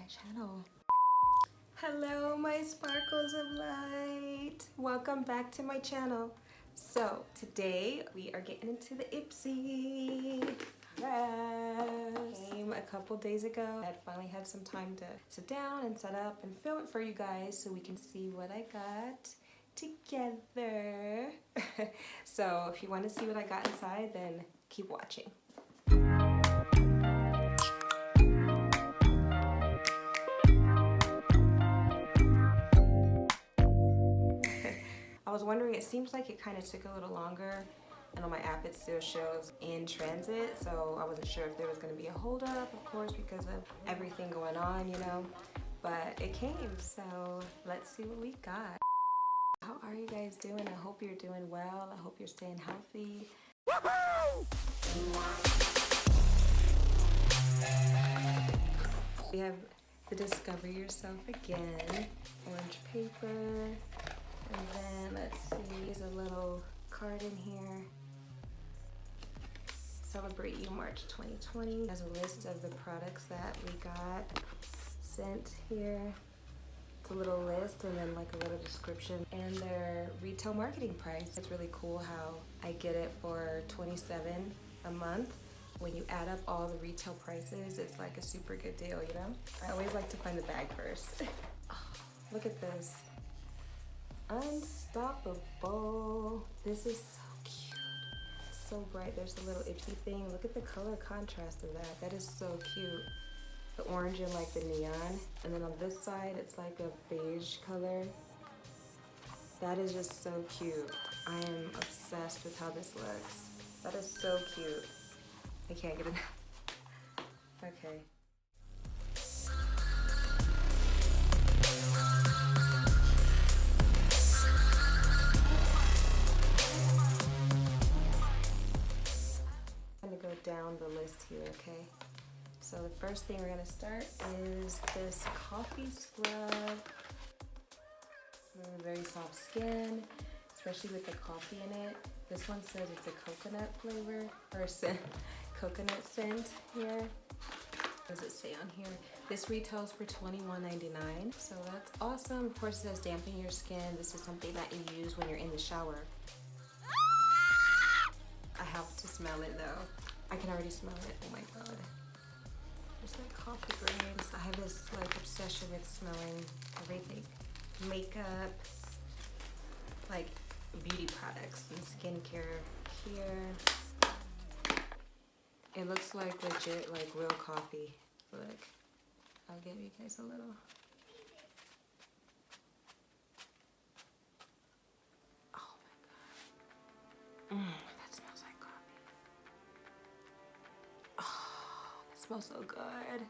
channel. Hello my sparkles of light, welcome back to my channel. So today we are getting into the IPSY. Came a couple days ago. I finally had some time to sit down and set up and film it for you guys so we can see what I got together. So if you want to see what I got inside, then keep watching. I was wondering, it seems like it kind of took a little longer, and on my app it still shows in transit, so I wasn't sure if there was going to be a holdup, of course, because of everything going on, you know, but it came, so let's see what we got. How are you guys doing? I hope you're doing well. I hope you're staying healthy. We have the Discover Yourself Again, orange paper. And then let's see, there's a little card in here. Celebrate You March 2020. Has a list of the products that we got sent here. It's a little list and then like a little description and their retail marketing price. It's really cool how I get it for $27 a month. When you add up all the retail prices, it's like a super good deal, you know? I always like to find the bag first. Oh, look at this. Unstoppable. This is so cute. It's so bright. There's a little IPSY thing. Look at the color contrast of that. That is so cute. The orange and like the neon. And then on this side, it's like a beige color. That is just so cute. I am obsessed with how this looks. That is so cute. I can't get enough. Okay. Go down the list here, okay? So the first thing we're gonna start is this coffee scrub. Very soft skin, especially with the coffee in it. This one says it's a coconut flavor or scent, coconut scent here. What does it say on here? This retails for $21.99, so that's awesome. Of course, it says dampen your skin. This is something that you use when you're in the shower. I have to smell it though. I can already smell it. Oh my god. There's like coffee grains. I have this like obsession with smelling everything. Makeup, like beauty products and skincare here. It looks like legit, like real coffee. Look, I'll give you guys a little. Oh my god. That smells like coffee. Smells so good.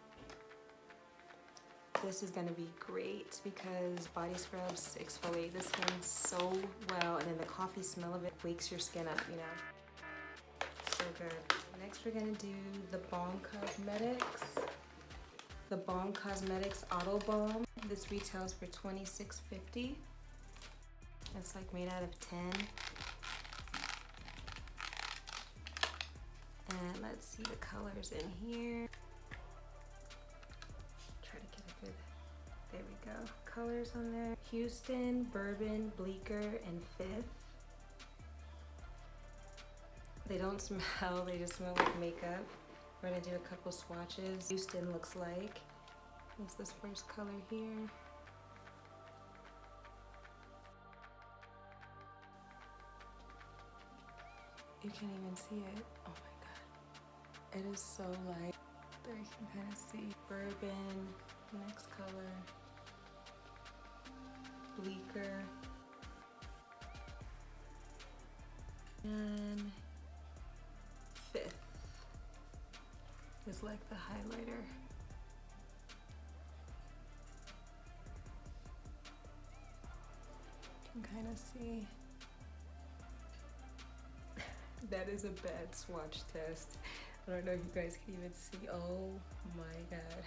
This is gonna be great because body scrubs exfoliate the skin so well, and then the coffee smell of it wakes your skin up, you know. So good. Next we're gonna do the Balm Cosmetics. The Balm Cosmetics AUTOBALM. This retails for $26.50. It's like made out of 10. And let's see the colors in here. Try to get a good, there we go. Colors on there. Houston, Bourbon, Bleecker, and Fifth. They don't smell, they just smell like makeup. We're gonna do a couple swatches. Houston looks like. What's this first color here? You can't even see it. Oh my god. It is so light. There you can kind of see. Bourbon, next color. Bleecker. And Fifth is like the highlighter. You can kind of see. That is a bad swatch test. I don't know if you guys can even see. Oh my god.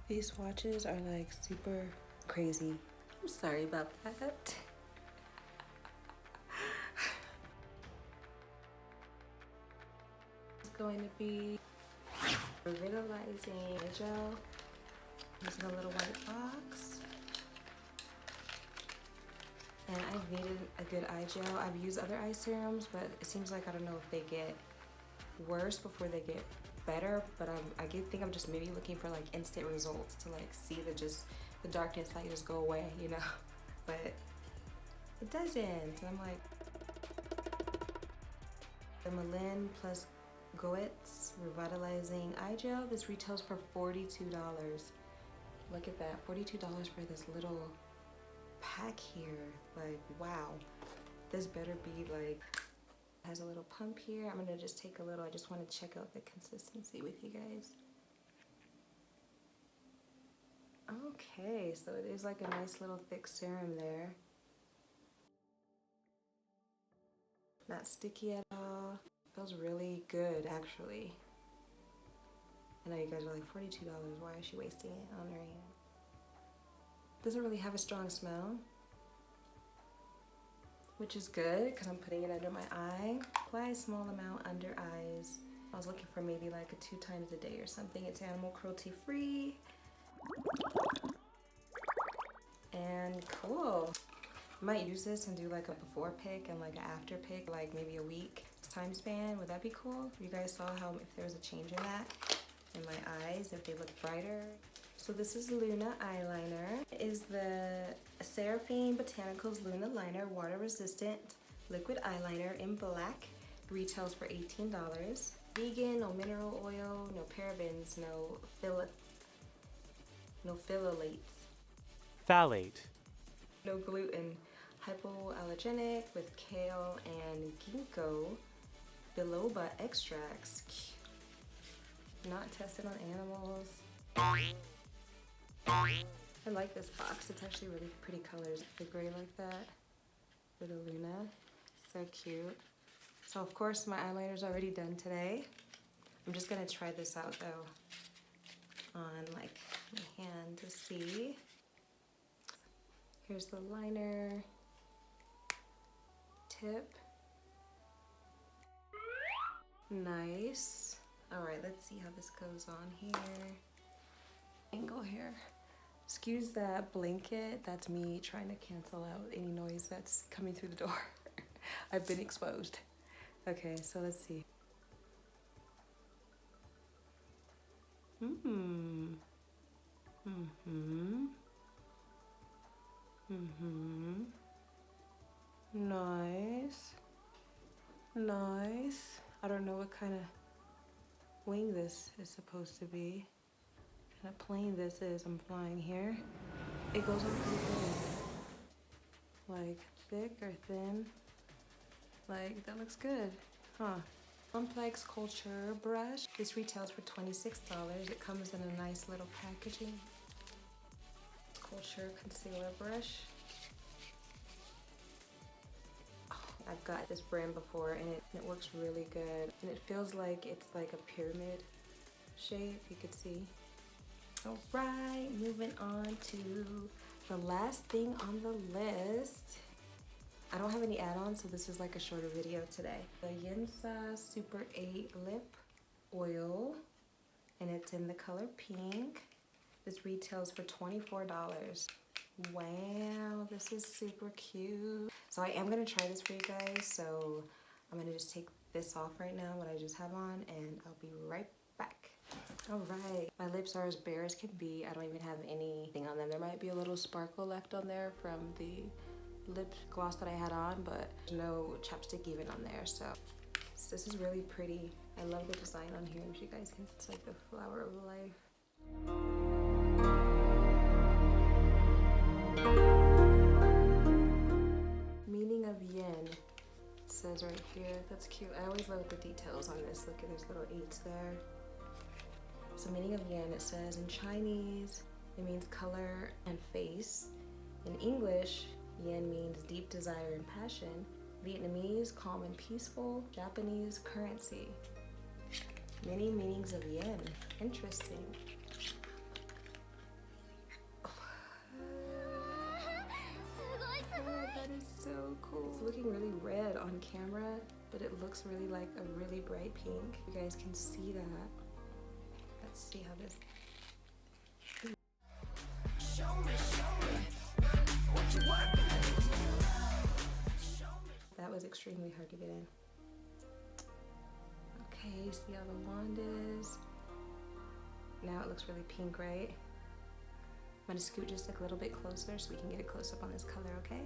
These swatches are like super crazy. I'm sorry about that. It's going to be Revitalizing gel. Using a little white box. And I've needed a good eye gel. I've used other eye serums, but it seems like I don't know if they get worse before they get better. But I think I'm just maybe looking for like instant results to like see the darkness like just go away, you know. But it doesn't. And I'm like, the MALIN plus GOETZ Revitalizing eye gel. This retails for $42. Look at that, $42 for this little pack here. Like, wow, this better be like, has a little pump here. I'm gonna just take a little, I just want to check out the consistency with you guys. Okay, so it is like a nice little thick serum there. Not sticky at all. Feels really good actually. I know you guys are like, $42, why is she wasting it on her hand? Doesn't really have a strong smell, which is good because I'm putting it under my eye. Apply a small amount under eyes. I was looking for maybe like 2 times a day or something. It's animal cruelty free. And cool. I might use this and do like a before pick and like an after pick, like maybe a week time span. Would that be cool? You guys saw how if there was a change in that in my eyes, if they look brighter. So this is Luna eyeliner. It is the SERAPHINE Botanicals Luna Liner water resistant liquid eyeliner in black. Retails for $18. Vegan, no mineral oil, no parabens, no phthalates. Phthalate. No gluten. Hypoallergenic with kale and ginkgo biloba extracts. Not tested on animals. I like this box. It's actually really pretty colors. The gray like that for the Luna. So cute. So of course my eyeliner's already done today. I'm just gonna try this out though on like my hand to see. Here's the liner tip. Nice. All right, let's see how this goes on here. Angle here. Excuse that blanket. That's me trying to cancel out any noise that's coming through the door. I've been exposed. Okay, so let's see. Nice. Nice. I don't know what kind of wing this is supposed to be. What kind of plane this is. I'm flying here. It goes on pretty good. Like thick or thin. Like that looks good. Huh. Complex Culture brush. This retails for $26. It comes in a nice little packaging. Culture concealer brush. I've got this brand before and it works really good. And it feels like it's like a pyramid shape, you could see. All right, moving on to the last thing on the list. I don't have any add-ons, so this is like a shorter video today. The YENSA Super 8 Lip Oil, and it's in the color pink. This retails for $24. Wow, this is super cute. So I am gonna try this for you guys. So I'm gonna just take this off right now, what I just have on, and I'll be right back. All right, my lips are as bare as can be. I don't even have anything on them. There might be a little sparkle left on there from the lip gloss that I had on, but no chapstick even on there. So this is really pretty. I love the design on here. If you guys can, it's like the flower of life. Meaning of yen, it says right here. That's cute. I always love the details on this. Look at those little 8s there. So meaning of yen, it says in Chinese, it means color and face. In English, yen means deep desire and passion. Vietnamese, calm and peaceful. Japanese, currency. Many meanings of yen. Interesting. That is so cool. It's looking really red on camera, but it looks really like a really bright pink. You guys can see that. Let's see how this... extremely hard to get in. Okay, see how the wand is? Now it looks really pink, right? I'm gonna scoot just like a little bit closer so we can get a close up on this color, okay?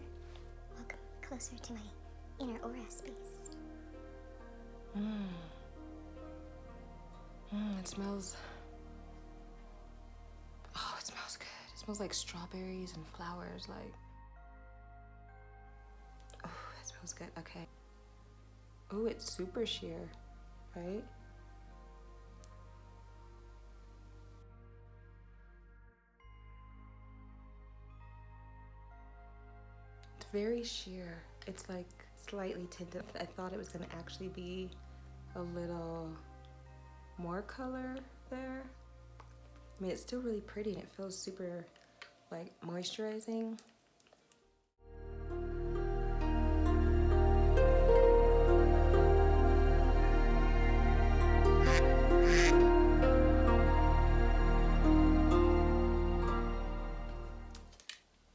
Welcome closer to my inner aura space. It smells, oh, it smells good. It smells like strawberries and flowers, like, oh, it smells good, okay. Oh, it's super sheer, right? It's very sheer. It's like slightly tinted. I thought it was gonna actually be a little more color there. I mean, it's still really pretty and it feels super like moisturizing.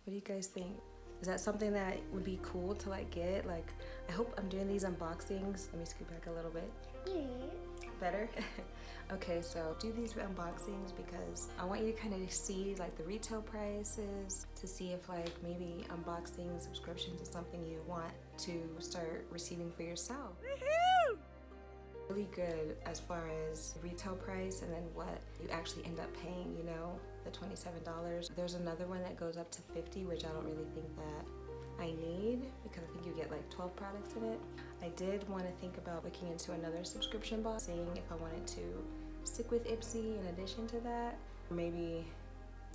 What do you guys think? Is that something that would be cool to like get? Like, I hope I'm doing these unboxings. Let me scoot back a little bit. Yeah. Better? Okay, so do these unboxings because I want you to kind of see like the retail prices to see if like maybe unboxing subscriptions is something you want to start receiving for yourself. Woohoo! Really good as far as retail price and then what you actually end up paying, you know, the $27. There's another one that goes up to $50, which I don't really think that I need because I think you get like 12 products in it. I did want to think about looking into another subscription box, seeing if I wanted to stick with IPSY in addition to that, or maybe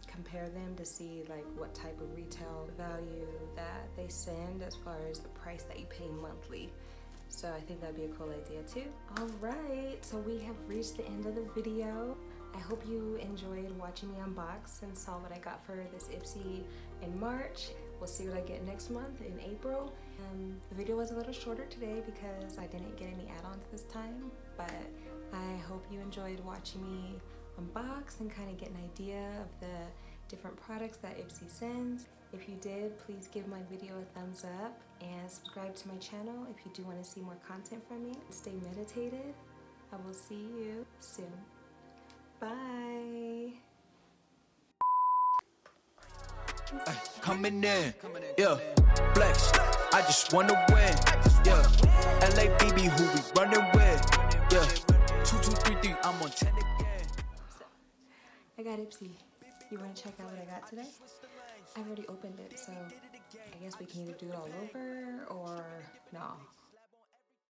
compare them to see like what type of retail value that they send as far as the price that you pay monthly. So I think that'd be a cool idea too. All right, so we have reached the end of the video. I hope you enjoyed watching me unbox and saw what I got for this IPSY in March. We'll see what I get next month in April. The video was a little shorter today because I didn't get any add-ons this time, but I hope you enjoyed watching me unbox and kind of get an idea of the different products that IPSY sends. If you did, please give my video a thumbs up and subscribe to my channel if you do want to see more content from me. Stay meditated. I will see you soon. Bye. Coming in, yeah, flex. I just wanna win, yeah. LABB, who we running with, yeah. 2, 2, 3, 3, I'm on 10 again. So, I got IPSY. You want to check out what I got today? I've already opened it, so I guess we can either do it all over or no.